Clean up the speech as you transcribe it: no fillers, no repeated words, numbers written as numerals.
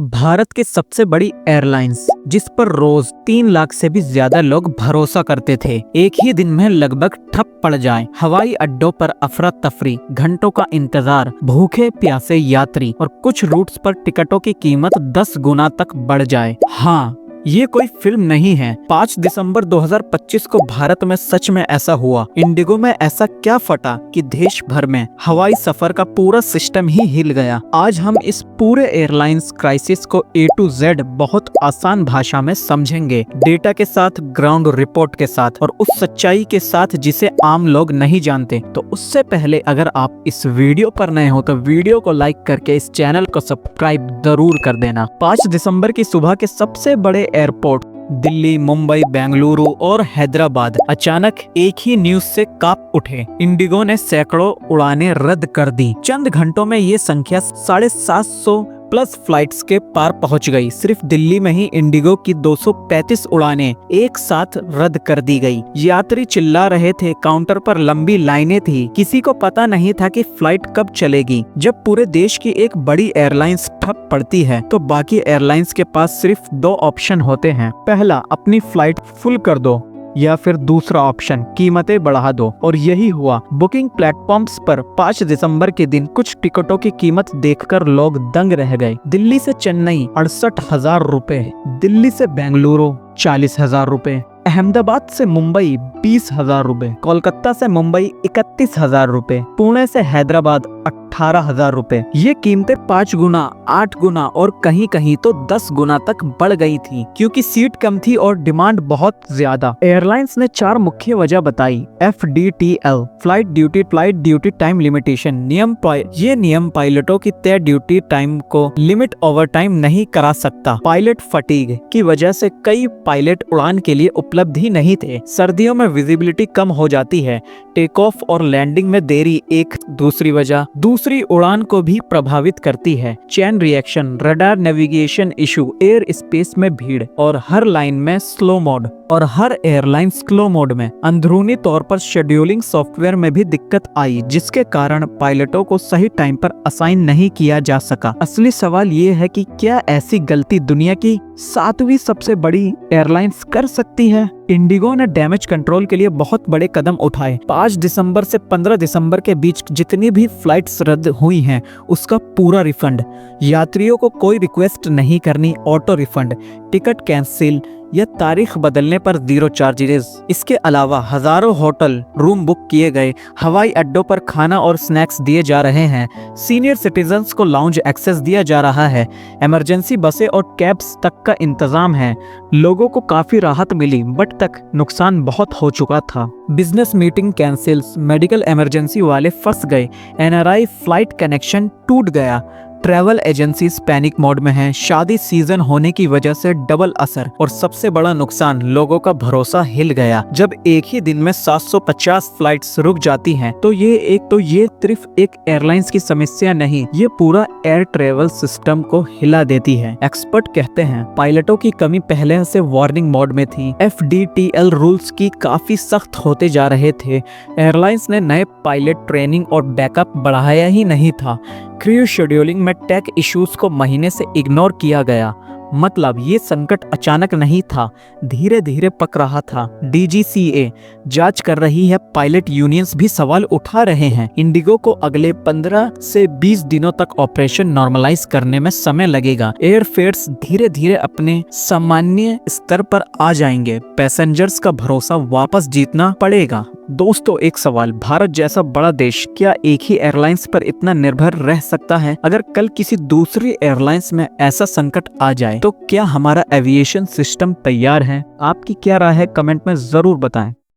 भारत की सबसे बड़ी एयरलाइंस जिस पर रोज 3 लाख से भी ज्यादा लोग भरोसा करते थे, एक ही दिन में लगभग ठप पड़ जाए। हवाई अड्डों पर अफरा तफरी, घंटों का इंतजार, भूखे प्यासे यात्री और कुछ रूट्स पर टिकटों की कीमत 10 गुना तक बढ़ जाए। हाँ, ये कोई फिल्म नहीं है। 5 दिसंबर 2025 को भारत में सच में ऐसा हुआ। इंडिगो में ऐसा क्या फटा कि देश भर में हवाई सफर का पूरा सिस्टम ही हिल गया। आज हम इस पूरे एयरलाइंस क्राइसिस को A to Z बहुत आसान भाषा में समझेंगे, डेटा के साथ, ग्राउंड रिपोर्ट के साथ और उस सच्चाई के साथ जिसे आम लोग नहीं जानते। तो उससे पहले अगर आप इस वीडियो पर नए हो तो वीडियो को लाइक करके इस चैनल को सब्सक्राइब जरूर कर देना। 5 दिसंबर की सुबह के सबसे बड़े एयरपोर्ट दिल्ली, मुंबई, बेंगलुरु और हैदराबाद अचानक एक ही न्यूज से कांप उठे। इंडिगो ने सैकड़ों उड़ानें रद्द कर दी। चंद घंटों में ये संख्या 750 प्लस फ्लाइट्स के पार पहुंच गई। सिर्फ दिल्ली में ही इंडिगो की 235 उड़ानें एक साथ रद्द कर दी गई। यात्री चिल्ला रहे थे, काउंटर पर लंबी लाइनें थी, किसी को पता नहीं था कि फ्लाइट कब चलेगी। जब पूरे देश की एक बड़ी एयरलाइंस ठप पड़ती है तो बाकी एयरलाइंस के पास सिर्फ 2 ऑप्शन होते हैं। पहला, अपनी फ्लाइट फुल कर दो, या फिर दूसरा ऑप्शन, कीमतें बढ़ा दो। और यही हुआ। बुकिंग प्लेटफॉर्म्स पर 5 दिसंबर के दिन कुछ टिकटों की कीमत देखकर लोग दंग रह गए। दिल्ली से चेन्नई 68,000 रुपए, दिल्ली से बेंगलुरु 40,000 रुपए, अहमदाबाद से मुंबई 20,000 रुपए, कोलकाता से मुंबई 31,000 रुपए, पुणे से हैदराबाद 18,000 रुपए। ये कीमतें 5 गुना, 8 गुना और कहीं कहीं तो 10 गुना तक बढ़ गई थी, क्योंकि सीट कम थी और डिमांड बहुत ज्यादा। एयरलाइंस ने 4 मुख्य वजह बताई। FDTL, flight duty time limitation, ये नियम पायलटों की तय ड्यूटी टाइम को लिमिट ओवर टाइम नहीं करा सकता। पायलट फटीग की वजह से कई पायलट उड़ान के लिए उपलब्ध ही नहीं थे। सर्दियों में विजिबिलिटी कम हो जाती है। टेक ऑफ और लैंडिंग में देरी एक दूसरी वजह। दूसरी उड़ान को भी प्रभावित करती है। Chain reaction, radar navigation issue, air space में भीड़ और हर लाइन में स्लो मोड और हर एयरलाइन स्लो मोड में। अंदरूनी तौर पर शेड्यूलिंग सॉफ्टवेयर में भी दिक्कत आई, जिसके कारण पायलटों को सही टाइम पर असाइन नहीं किया जा सका। असली सवाल ये है कि क्या ऐसी गलती दुनिया की 7वीं सबसे बड़ी एयरलाइंस कर सकती है? इंडिगो ने डैमेज कंट्रोल के लिए बहुत बड़े कदम उठाए। 5 दिसंबर से 15 दिसंबर के बीच जितनी भी फ्लाइट्स रद्द हुई हैं, उसका पूरा रिफंड। यात्रियों को कोई रिक्वेस्ट नहीं करनी, ऑटो रिफंड। टिकट कैंसिल या तारीख बदलने पर 0 चार्जेस। इसके अलावा हजारों होटल रूम बुक किए गए। हवाई अड्डों पर खाना और स्नैक्स दिए जा रहे हैं। सीनियर सिटीजन्स को लाउंज एक्सेस दिया जा रहा है। इमरजेंसी बसें और कैब्स तक का इंतजाम है। लोगों को काफी राहत मिली, बट तक नुकसान बहुत हो चुका था। Business meeting cancels, medical emergency वाले फंस गए। NRI फ्लाइट कनेक्शन टूट गया। ट्रैवल एजेंसीज पैनिक मोड में हैं। शादी सीजन होने की वजह से डबल असर और सबसे बड़ा नुकसान, लोगों का भरोसा हिल गया। जब एक ही दिन में 750 फ्लाइट्स रुक जाती हैं, तो ये सिर्फ एक एयरलाइंस की समस्या नहीं, ये पूरा एयर ट्रैवल सिस्टम को हिला देती है। एक्सपर्ट कहते हैं पायलटों की कमी पहले से वार्निंग मोड में थी। FDTL रूल्स की काफी सख्त होते जा रहे थे। एयरलाइंस ने नए पायलट ट्रेनिंग और बैकअप बढ़ाया ही नहीं था। क्रू शेड्यूलिंग में टेक इश्यूज को महीने से इग्नोर किया गया। मतलब ये संकट अचानक नहीं था, धीरे धीरे पक रहा था। DGCA जांच कर रही है। पायलट यूनियंस भी सवाल उठा रहे हैं। इंडिगो को अगले 15 से 20 दिनों तक ऑपरेशन नॉर्मलाइज करने में समय लगेगा। एयर फेयर्स धीरे धीरे अपने सामान्य स्तर पर आ जाएंगे। पैसेंजर्स का भरोसा वापस जीतना पड़ेगा। दोस्तों, एक सवाल, भारत जैसा बड़ा देश क्या एक ही एयरलाइंस पर इतना निर्भर रह सकता है? अगर कल किसी दूसरी एयरलाइंस में ऐसा संकट आ जाए तो क्या हमारा एविएशन सिस्टम तैयार है? आपकी क्या राय है? कमेंट में जरूर बताएं।